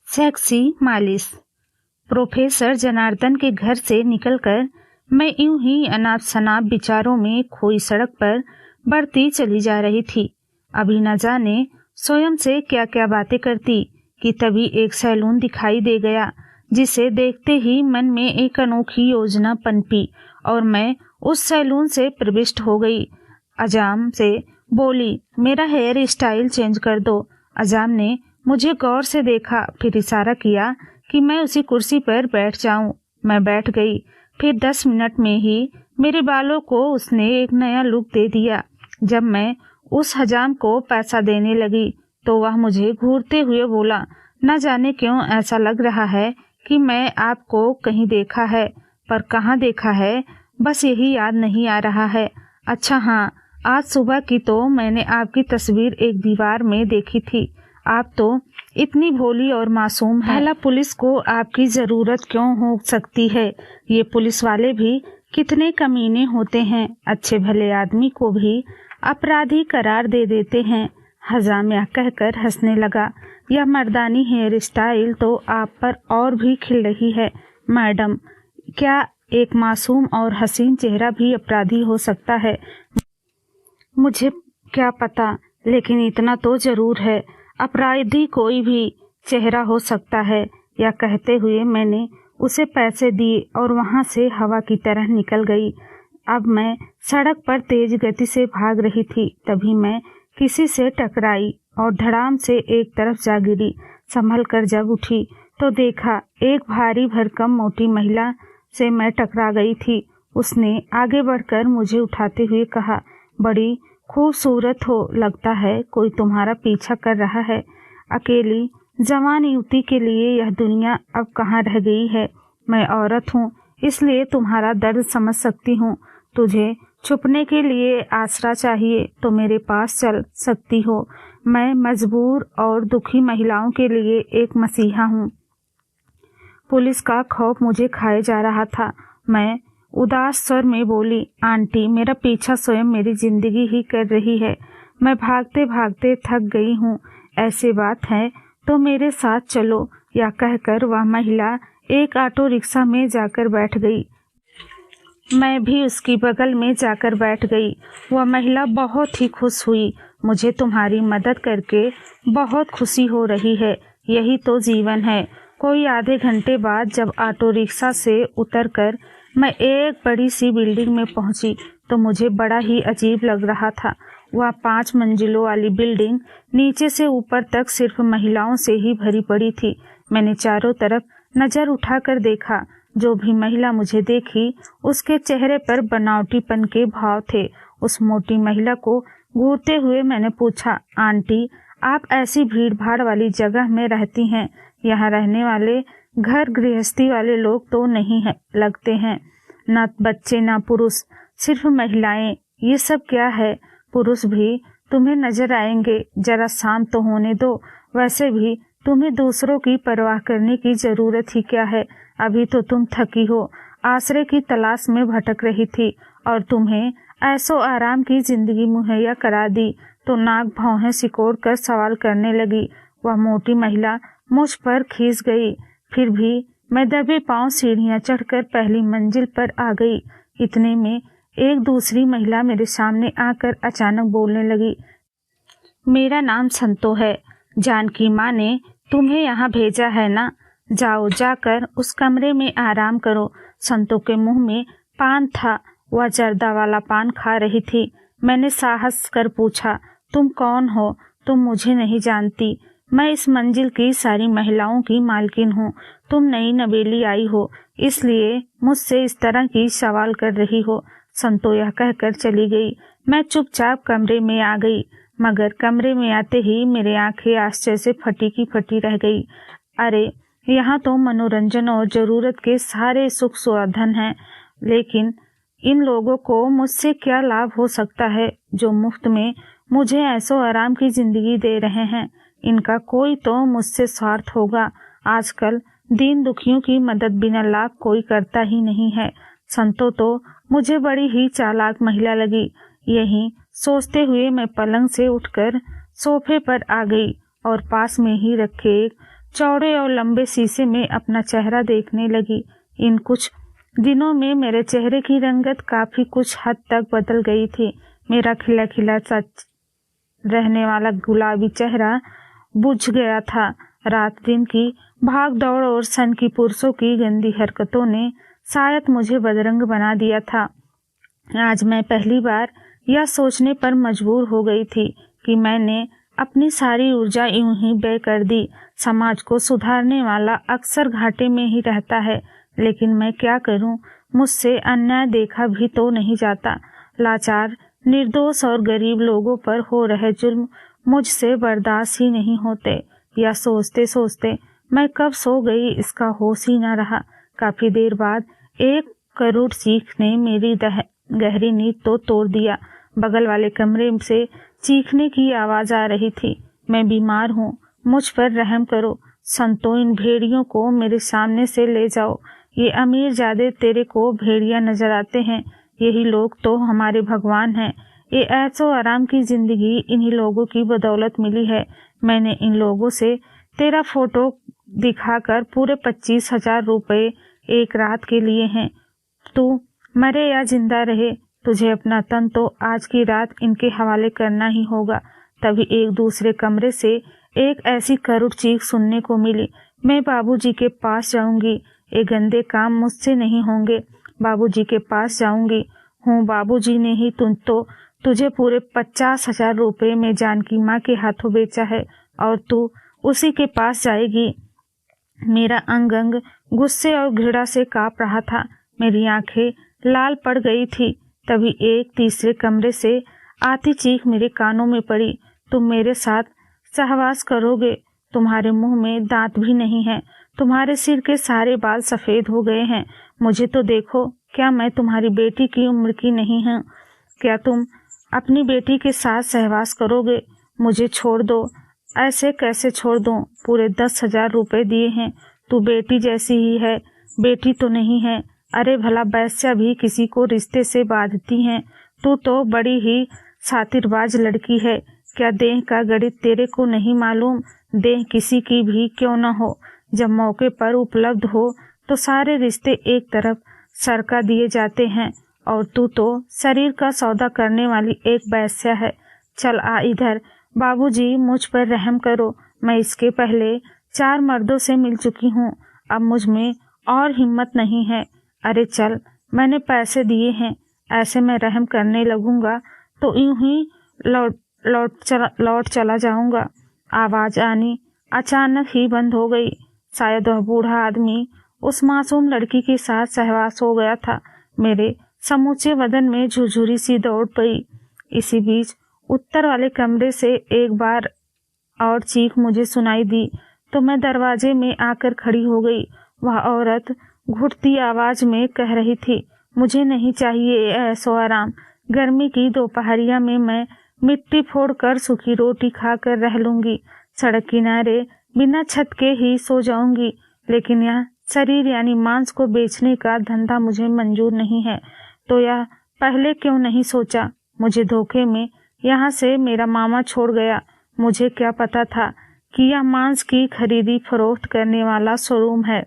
Sexy मालिश। Professor Janardan के घर से निकलकर मैं यूं ही अनाप शनाप विचारों में खोई सड़क पर बढ़ती चली जा रही थी। अभी न जाने स्वयं से क्या क्या बातें करती कि तभी एक सैलून दिखाई दे गया, जिसे देखते ही मन में एक अनोखी योजना पनपी और मैं उस सैलून से प्रविष्ट हो गई। अजाम से बोली, मेरा हेयर स्टाइल चेंज कर दो। अजाम ने मुझे गौर से देखा, फिर इशारा किया कि मैं उसी कुर्सी पर बैठ जाऊं। मैं बैठ गई। फिर 10 मिनट में ही मेरे बालों को उसने एक नया लुक दे दिया। जब मैं उस हजाम को पैसा देने लगी तो वह मुझे घूरते हुए बोला, न जाने क्यों ऐसा लग रहा है कि मैं आपको कहीं देखा है, पर कहाँ देखा है बस यही याद नहीं आ रहा है। अच्छा हाँ, आज सुबह की तो मैंने आपकी तस्वीर एक दीवार में देखी थी। आप तो इतनी भोली और मासूम हैं। भला पुलिस को आपकी ज़रूरत क्यों हो सकती है? ये पुलिस वाले भी कितने कमीने होते हैं, अच्छे भले आदमी को भी अपराधी करार दे देते हैं। हजाम यह कहकर हंसने लगा, यह मर्दानी हेयर स्टाइल तो आप पर और भी खिल रही है मैडम। क्या एक मासूम और हसीन चेहरा भी अपराधी हो सकता है? मुझे क्या पता, लेकिन इतना तो जरूर है, अपराधी कोई भी चेहरा हो सकता है। यह कहते हुए मैंने उसे पैसे दिए और वहां से हवा की तरह निकल गई। अब मैं सड़क पर तेज गति से भाग रही थी, तभी मैं किसी से टकराई और धड़ाम से एक तरफ जा गिरी। संभल कर जब उठी तो देखा एक भारी भरकम मोटी महिला से मैं टकरा गई थी। उसने आगे बढ़कर मुझे उठाते हुए कहा, बड़ी खूबसूरत हो, लगता है कोई तुम्हारा पीछा कर रहा है। अकेली जवान युवती के लिए यह दुनिया अब कहाँ रह गई है। मैं औरत हूँ, इसलिए तुम्हारा दर्द समझ सकती हूँ। तुझे छुपने के लिए आसरा चाहिए तो मेरे पास चल सकती हो। मैं मजबूर और दुखी महिलाओं के लिए एक मसीहा हूँ। पुलिस का खौफ मुझे खाए जा रहा था। मैं उदास स्वर में बोली, आंटी, मेरा पीछा स्वयं मेरी जिंदगी ही कर रही है। मैं भागते भागते थक गई हूँ। ऐसी बात है तो मेरे साथ चलो। या कहकर वह महिला एक ऑटो रिक्शा में जाकर बैठ गई। मैं भी उसकी बगल में जाकर बैठ गई। वह महिला बहुत ही खुश हुई। मुझे तुम्हारी मदद करके बहुत खुशी हो रही है, यही तो जीवन है। कोई आधे घंटे बाद जब ऑटो रिक्शा से उतरकर मैं एक बड़ी सी बिल्डिंग में पहुंची तो मुझे बड़ा ही अजीब लग रहा था। वह 5 मंजिलों वाली बिल्डिंग नीचे से ऊपर तक सिर्फ महिलाओं से ही भरी पड़ी थी। मैंने चारों तरफ नजर उठाकर देखा। जो भी महिला मुझे देखी उसके चेहरे पर बनावटीपन के भाव थे। उस मोटी महिला को घूरते हुए मैंने पूछा, आंटी, आप ऐसी भीड़ भाड़ वाली जगह में रहती हैं, यहाँ रहने वाले घर गृहस्थी वाले लोग तो नहीं है लगते हैं, न बच्चे न पुरुष, सिर्फ महिलाएं। ये सब क्या है? पुरुष भी तुम्हें नजर आएंगे, जरा शांत तो होने दो। वैसे भी तुम्हें दूसरों की परवाह करने की जरूरत ही क्या है? अभी तो तुम थकी हो, आश्रय की तलाश में भटक रही थी और तुम्हें ऐसो आराम की जिंदगी मुहैया करा दी तो नाक भौहें सिकोड़ कर सवाल करने लगी। वह मोटी महिला मुझ पर खींच गई। फिर भी मैं दबे पांव सीढ़ियां चढ़कर पहली मंजिल पर आ गई। इतने में एक दूसरी महिला मेरे सामने आकर अचानक बोलने लगी, मेरा नाम संतो है। जानकी माँ ने तुम्हें यहाँ भेजा है ना? जाओ, जाकर उस कमरे में आराम करो। संतो के मुंह में पान था, वह जर्दा वाला पान खा रही थी। मैंने साहस कर पूछा, तुम कौन हो? तुम मुझे नहीं जानती। मैं इस मंजिल की सारी महिलाओं की मालकिन हूँ। तुम नई नवेली आई हो, इसलिए मुझसे इस तरह की सवाल कर रही हो। संतो यह कहकर चली गई। मैं चुपचाप कमरे में आ गई, मगर कमरे में आते ही मेरी आंखें आश्चर्य से फटी की फटी रह गई। अरे, यहाँ तो मनोरंजन और जरूरत के सारे सुख साधन हैं, लेकिन इन लोगों को मुझसे क्या लाभ हो सकता है जो मुफ्त में मुझे ऐसो आराम की जिंदगी दे रहे हैं? इनका कोई तो मुझसे स्वार्थ होगा। आजकल दीन दुखियों की मदद बिना लाभ कोई करता ही नहीं है। संतो तो मुझे बड़ी ही चालाक महिला लगी। यही सोचते हुए मैं पलंग से उठकर सोफे पर आ गई और पास में ही रखे एक चौड़े और लंबे शीशे में अपना चेहरा देखने लगी। इन कुछ दिनों में मेरे चेहरे की रंगत काफी कुछ हद तक बदल गई थी। मेरा खिला खिला सच रहने वाला गुलाबी चेहरा बुझ गया था। रात दिन की भाग दौड़ और सन की पुरुषों की गंदी हरकतों ने शायद मुझे बदरंग बना दिया था। आज मैं पहली बार यह सोचने पर मजबूर हो गई थी कि मैंने अपनी सारी ऊर्जा यूं ही व्यय कर दी। समाज को सुधारने वाला अक्सर घाटे में ही रहता है, लेकिन मैं क्या करूं, मुझसे अन्याय देखा भी तो नहीं जाता। लाचार, निर्दोष और गरीब लोगों पर हो रहे जुल्म मुझसे बर्दाश्त ही नहीं होते। या सोचते सोचते मैं कब सो गई इसका होश ही न रहा। काफी देर बाद एक करुण चीख ने मेरी गहरी नींद तो तोड़ दिया। बगल वाले कमरे से चीखने की आवाज आ रही थी। मैं बीमार हूँ, मुझ पर रहम करो। संतो, इन भेड़ियों को मेरे सामने से ले जाओ। ये अमीर जादे तेरे को भेड़िया नजर आते हैं, यही लोग तो हमारे भगवान हैं। ये ऐसो आराम की जिंदगी इन्हीं लोगों की बदौलत मिली है। मैंने इन लोगों से तेरा फोटो दिखाकर पूरे 25,000 रुपए एक रात के लिए हैं। तू मरे या जिंदा रहे, तुझे अपना तन तो आज की रात इनके हवाले करना ही होगा। तभी एक दूसरे कमरे से एक ऐसी करुण चीख सुनने को मिली। मैं बाबूजी के पास जाऊंगी, ये गंदे काम मुझसे नहीं होंगे। बाबूजी के पास जाऊंगी। हूँ, बाबूजी ने ही तुझे पूरे 50,000 रुपए में जानकी माँ के हाथों बेचा है और तू उसी के पास जाएगी। मेरा अंग अंग गुस्से और घृणा से कांप रहा था। मेरी आंखें लाल पड़ गई थी। तभी एक तीसरे कमरे से आती चीख मेरे कानों में पड़ी। तुम मेरे साथ सहवास करोगे? तुम्हारे मुंह में दांत भी नहीं है, तुम्हारे सिर के सारे बाल सफेद हो गए हैं। मुझे तो देखो, क्या मैं तुम्हारी बेटी की उम्र की नहीं हूँ? क्या तुम अपनी बेटी के साथ सहवास करोगे? मुझे छोड़ दो। ऐसे कैसे छोड़ दूं? पूरे 10,000 रुपए दिए हैं। तू बेटी जैसी ही है, बेटी तो नहीं है। अरे भला वैश्या भी किसी को रिश्ते से बांधती हैं। तू तो बड़ी ही शातिरबाज लड़की है। क्या देह का गणित तेरे को नहीं मालूम? देह किसी की भी क्यों न हो, जब मौके पर उपलब्ध हो तो सारे रिश्ते एक तरफ सरका दिए जाते हैं, और तू तो शरीर का सौदा करने वाली एक वैश्या है। चल आ इधर। बाबूजी, मुझ पर रहम करो। मैं इसके पहले 4 मर्दों से मिल चुकी हूँ, अब मुझ में और हिम्मत नहीं है। अरे चल, मैंने पैसे दिए हैं, ऐसे मैं रहम करने लगूंगा तो यूं ही लौट चला जाऊंगा। आवाज आनी अचानक ही बंद हो गई। शायद वह बूढ़ा आदमी उस मासूम लड़की के साथ सहवास हो गया था। मेरे समूचे बदन में झुरझुरी सी दौड़ पड़ी। इसी बीच उत्तर वाले कमरे से एक बार और चीख मुझे सुनाई दी तो मैं दरवाजे में आकर खड़ी हो गई। वह औरत घुटती आवाज में कह रही थी, मुझे नहीं चाहिए ऐसो आराम। गर्मी की दोपहरिया में मैं मिट्टी फोड़कर सूखी रोटी खाकर रह लूंगी। सड़क किनारे बिना छत के ही सो जाऊंगी, लेकिन यह शरीर यानी मांस को बेचने का धंधा मुझे मंजूर नहीं है। तो यह पहले क्यों नहीं सोचा? मुझे धोखे में यहाँ से मेरा मामा छोड़ गया। मुझे क्या पता था कि यह मांस की खरीदी फरोख्त करने वाला शोरूम है।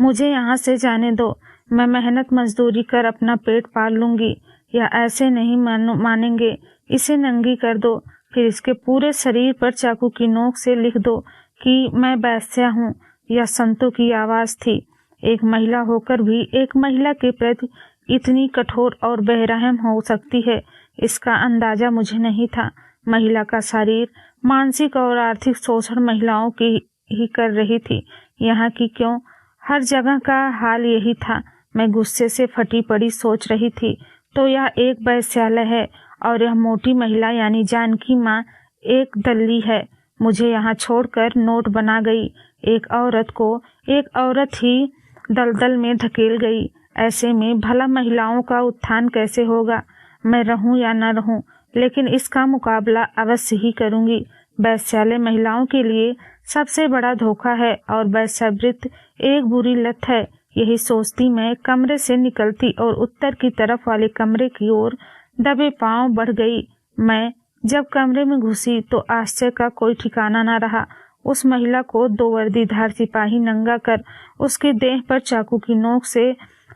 मुझे यहाँ से जाने दो, मैं मेहनत मजदूरी कर अपना पेट पाल लूंगी। या ऐसे नहीं मानेंगे, इसे नंगी कर दो, फिर इसके पूरे शरीर पर चाकू की नोक से लिख दो कि मैं वैश्या हूँ। यह संतों की आवाज थी। एक महिला होकर भी एक महिला के प्रति इतनी कठोर और बेरहम हो सकती है, इसका अंदाजा मुझे नहीं था। महिला का शरीर मानसिक और आर्थिक शोषण महिलाओं की ही कर रही थी। यहाँ की क्यों, हर जगह का हाल यही था। मैं गुस्से से फटी पड़ी सोच रही थी, तो यह एक वैश्यालय है और यह मोटी महिला यानी जानकी माँ एक दल्ली है। मुझे यहाँ छोड़कर नोट बना गई। एक औरत को एक औरत ही दलदल में धकेल गई। ऐसे में भला महिलाओं का उत्थान कैसे होगा? मैं रहूं या न रहूं, लेकिन इसका मुकाबला अवश्य ही करूंगी। वैश्यालय महिलाओं के लिए सबसे बड़ा धोखा है और वैश्यावृत्ति एक बुरी लत है। यही सोचती मैं कमरे से निकलती और उत्तर की तरफ वाले कमरे की ओर दबे पांव बढ़ गई। मैं जब कमरे में घुसी तो आश्चर्य का कोई ठिकाना न रहा। उस महिला को दो वर्दीधार सिपाही नंगा कर उसके देह पर चाकू की नोक से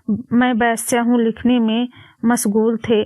मैं बेस्या हूँ लिखने में मशगूल थे।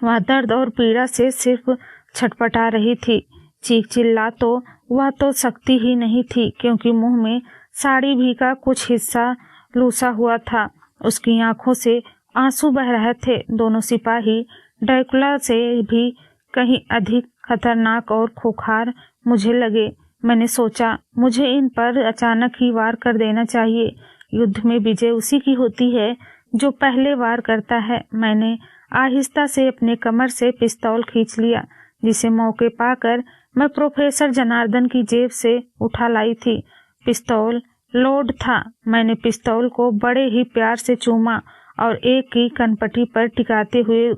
वह दर्द और पीड़ा से सिर्फ छटपटा रही थी। चीख चिल्ला तो वह तो सकती ही नहीं थी, क्योंकि मुंह में साड़ी भी का कुछ हिस्सा लूसा हुआ था। उसकी आंखों से आंसू बह रहे थे। दोनों सिपाही ड्रैकुला से भी कहीं अधिक खतरनाक और खोखार मुझे लगे। मैंने सोचा, मुझे इन पर अचानक ही वार कर देना चाहिए। युद्ध में विजय उसी की होती है जो पहले वार करता है। मैंने आहिस्ता से अपने कमर से पिस्तौल खींच लिया, जिसे मौके पाकर मैं प्रोफेसर जनार्दन की जेब से उठा लाई थी। पिस्तौल लोड था। मैंने पिस्तौल को बड़े ही प्यार से चूमा और एक की कनपटी पर टिकाते हुए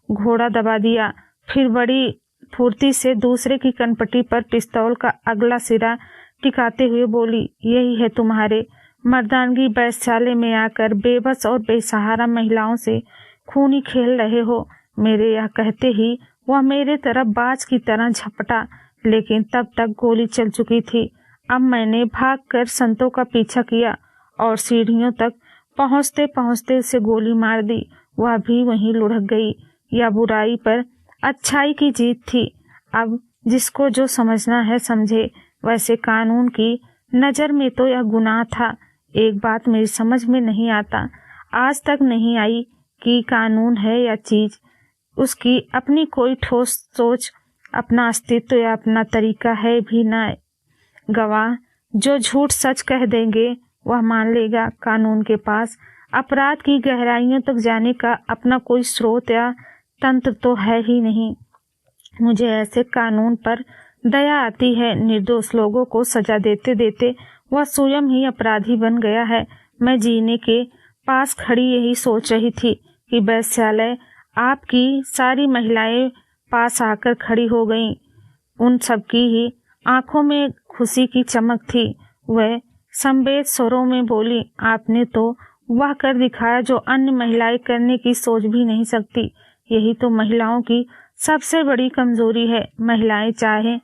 घोड़ा दबा दिया। फिर बड़ी फुर्ती से दूसरे की कनपटी पर पिस्तौल का अगला सिरा टिकाते हुए बोली, यही है तुम्हारे मर्दानगी वैश्यालय में आकर बेबस और बेसहारा महिलाओं से खूनी खेल रहे हो। मेरे यह कहते ही वह मेरे तरफ बाज की तरह झपटा, लेकिन तब तक गोली चल चुकी थी। अब मैंने भागकर संतों का पीछा किया और सीढ़ियों तक पहुंचते पहुंचते उसे गोली मार दी। वह भी वहीं लुढ़क गई। यह बुराई पर अच्छाई की जीत थी। अब जिसको जो समझना है समझे। वैसे कानून की नज़र में तो यह गुनाह था। एक बात मेरी समझ में नहीं आता, आज तक नहीं आई कि कानून है या चीज, उसकी अपनी कोई ठोस सोच, अपना अस्तित्व या अपना तरीका है भी न। गवाह जो झूठ सच कह देंगे वह मान लेगा। कानून के पास अपराध की गहराइयों तक जाने का अपना कोई स्रोत या तंत्र तो है ही नहीं। मुझे ऐसे कानून पर दया आती है। निर्दोष लोगों को सजा देते देते वह स्वयं ही अपराधी बन गया है। मैं जीने के पास खड़ी यही सोच रही थी कि वैश्यालय आपकी सारी महिलाएं पास आकर खड़ी हो गईं। उन सबकी ही आंखों में खुशी की चमक थी। वह संवेद स्वरों में बोली, आपने तो वह कर दिखाया जो अन्य महिलाएं करने की सोच भी नहीं सकती। यही तो महिलाओं की सबसे बड़ी कमजोरी है। महिलाएं चाहें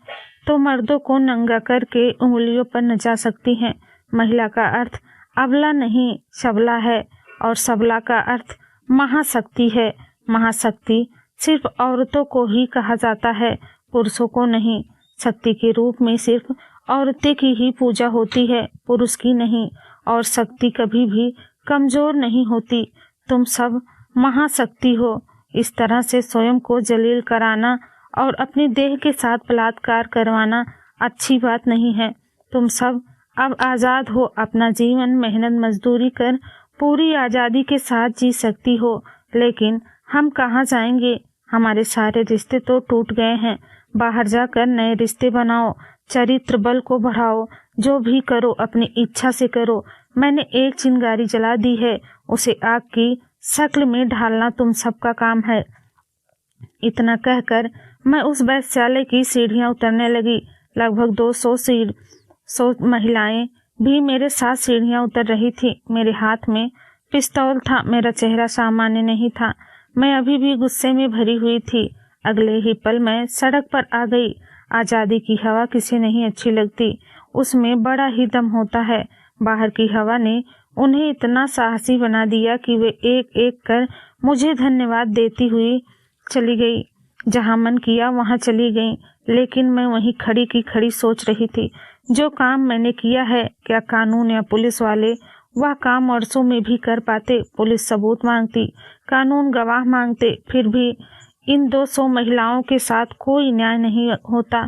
तो मर्दों को नंगा करके उंगलियों पर नचा सकती हैं। महिला का अर्थ अबला नहीं सबला है, और सबला का अर्थ महाशक्ति है। महाशक्ति सिर्फ औरतों को ही कहा जाता है, पुरुषों को नहीं। शक्ति के रूप में सिर्फ औरतें की ही पूजा होती है, पुरुष की नहीं। और शक्ति कभी भी कमजोर नहीं होती। तुम सब महाशक्ति हो। इस तरह से स्वयं को जलील कराना और अपने देह के साथ बलात्कार करवाना अच्छी बात नहीं है। तुम सब अब आज़ाद हो। अपना जीवन मेहनत मजदूरी कर पूरी आज़ादी के साथ जी सकती हो। लेकिन हम कहाँ जाएंगे? हमारे सारे रिश्ते तो टूट गए हैं। बाहर जाकर नए रिश्ते बनाओ, चरित्र बल को बढ़ाओ। जो भी करो अपनी इच्छा से करो। मैंने एक चिंगारी जला दी है, उसे आग की शक्ल में ढालना तुम सबका काम है। इतना कहकर मैं उस वैश्यालय की सीढ़ियां उतरने लगी। लगभग 200 महिलाएं भी मेरे साथ सीढ़ियां उतर रही थी। मेरे हाथ में पिस्तौल था। मेरा चेहरा सामान्य नहीं था। मैं अभी भी गुस्से में भरी हुई थी। अगले ही पल मैं सड़क पर आ गई। आज़ादी की हवा किसे नहीं अच्छी लगती, उसमें बड़ा ही दम होता है। बाहर की हवा ने उन्हें इतना साहसी बना दिया कि वे एक एक कर मुझे धन्यवाद देती हुई चली गई। जहां मन किया वहां चली गई, लेकिन मैं वहीं खड़ी की खड़ी सोच रही थी, जो काम मैंने किया है, क्या कानून या पुलिस वाले वह काम वर्षों में भी कर पाते? पुलिस सबूत मांगती, कानून गवाह मांगते, फिर भी इन 200 महिलाओं के साथ कोई न्याय नहीं होता।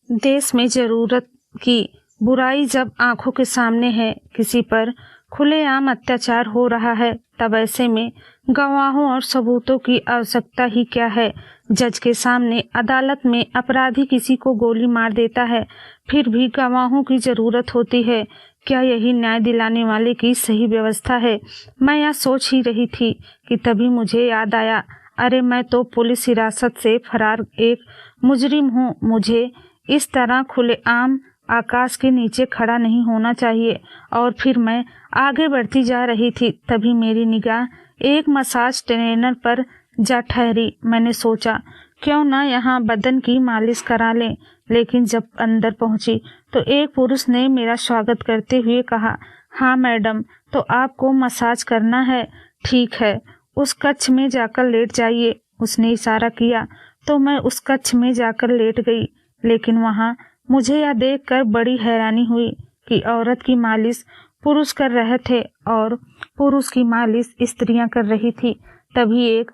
देश में जरूरत की बुराई जब आंखों के सामने है, किसी पर खुलेआम अत्याचार हो रहा है, तब ऐसे में गवाहों और सबूतों की आवश्यकता ही क्या है? जज के सामने अदालत में अपराधी किसी को गोली मार देता है, फिर भी गवाहों की जरूरत होती है। क्या यही न्याय दिलाने वाले की सही व्यवस्था है? मैं यह सोच ही रही थी कि तभी मुझे याद आया, अरे मैं तो पुलिस हिरासत से फरार एक मुजरिम हूँ। मुझे इस तरह खुलेआम आकाश के नीचे खड़ा नहीं होना चाहिए। और फिर मैं आगे बढ़ती जा रही थी, तभी मेरी निगाह एक मसाज ट्रेनर पर जा ठहरी। मैंने सोचा क्यों ना यहाँ बदन की मालिश करा लें, लेकिन जब अंदर पहुंची तो एक पुरुष ने मेरा स्वागत करते हुए कहा, हाँ मैडम, तो आपको मसाज करना है। ठीक है, उस कक्ष में जाकर लेट जाइए। उसने इशारा किया तो मैं उस कक्ष में जाकर लेट गई। लेकिन वहाँ मुझे यह देखकर बड़ी हैरानी हुई कि औरत की मालिश पुरुष कर रहे थे और पुरुष की मालिश स्त्रियां कर रही थी। तभी एक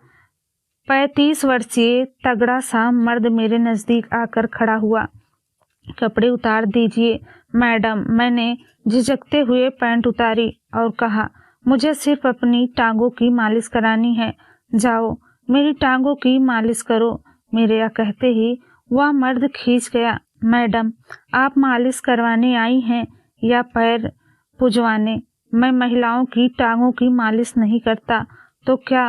35 वर्षीय तगड़ा सा मर्द मेरे नजदीक आकर खड़ा हुआ। कपड़े उतार दीजिए मैडम। मैंने झिझकते हुए पैंट उतारी और कहा, मुझे सिर्फ अपनी टांगों की मालिश करानी है। जाओ मेरी टांगों की मालिश करो। मेरे यह कहते ही वह मर्द खींच गया। मैडम, आप मालिश करवाने आई हैं या पैर पुजवाने? मैं महिलाओं की टांगों की मालिश नहीं करता, तो क्या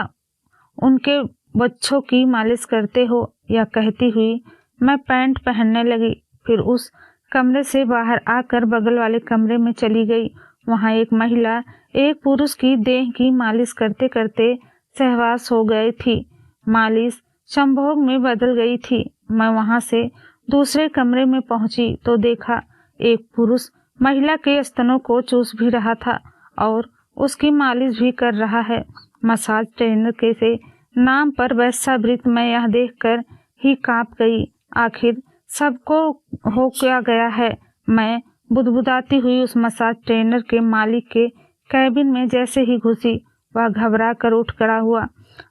उनके बच्चों की मालिश करते हो? या कहती हुई मैं पैंट पहनने लगी। फिर उस कमरे से बाहर आकर बगल वाले कमरे में चली गई। वहाँ एक महिला एक पुरुष की देह की मालिश करते करते सहवास हो गई थी। मालिश संभोग में बदल गई थी। मैं वहाँ से दूसरे कमरे में पहुंची तो देखा एक पुरुष महिला के स्तनों को चूस भी रहा था और उसकी मालिश भी कर रहा है। मसाज ट्रेनर के से नाम पर वेश्यावृत्ति मैं यह देखकर ही कांप गई। आखिर सबको हो क्या गया है? मैं बुदबुदाती हुई उस मसाज ट्रेनर के मालिक के कैबिन में जैसे ही घुसी, वह घबरा कर उठ खड़ा हुआ।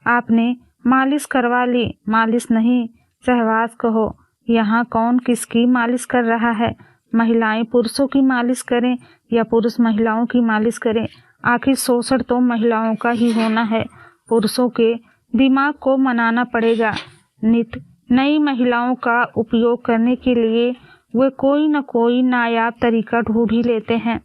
आपने मालिश करवा ली? मालिश नहीं, सहवास कहो। यहाँ कौन किसकी मालिश कर रहा है? महिलाएं पुरुषों की मालिश करें या पुरुष महिलाओं की मालिश करें? आखिर शोषण तो महिलाओं का ही होना है। पुरुषों के दिमाग को मनाना पड़ेगा। नित नई महिलाओं का उपयोग करने के लिए वे कोई न कोई नायाब तरीका ढूंढ ही लेते हैं।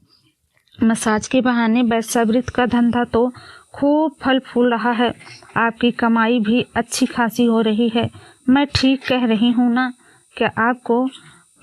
मसाज के बहाने वेश्यावृत्ति का धंधा तो खूब फल फूल रहा है। आपकी कमाई भी अच्छी खासी हो रही है। मैं ठीक कह रही हूँ ना? क्या आपको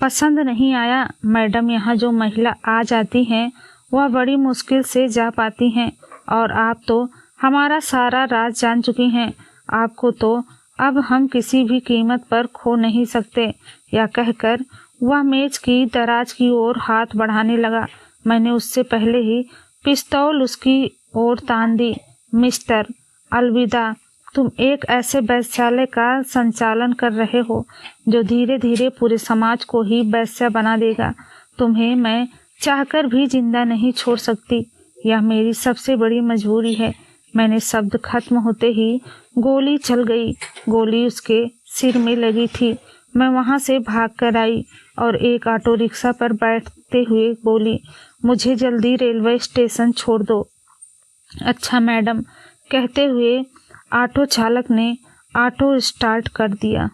पसंद नहीं आया? मैडम, यहाँ जो महिला आ जाती हैं वह बड़ी मुश्किल से जा पाती हैं और आप तो हमारा सारा राज जान चुकी हैं। आपको तो अब हम किसी भी कीमत पर खो नहीं सकते। या कहकर वह मेज की दराज की ओर हाथ बढ़ाने लगा। मैंने उससे पहले ही पिस्तौल उसकी ओर तान दी। मिस्टर, अलविदा। तुम एक ऐसे वेश्यालय का संचालन कर रहे हो जो धीरे धीरे पूरे समाज को ही वेश्या बना देगा। तुम्हें मैं चाहकर भी जिंदा नहीं छोड़ सकती। यह मेरी सबसे बड़ी मजबूरी है। मैंने शब्द खत्म होते ही गोली चल गई। गोली उसके सिर में लगी थी। मैं वहां से भाग कर आई और एक ऑटो रिक्शा पर बैठते हुए बोली, मुझे जल्दी रेलवे स्टेशन छोड़ दो। अच्छा मैडम, कहते हुए ऑटो चालक ने ऑटो स्टार्ट कर दिया।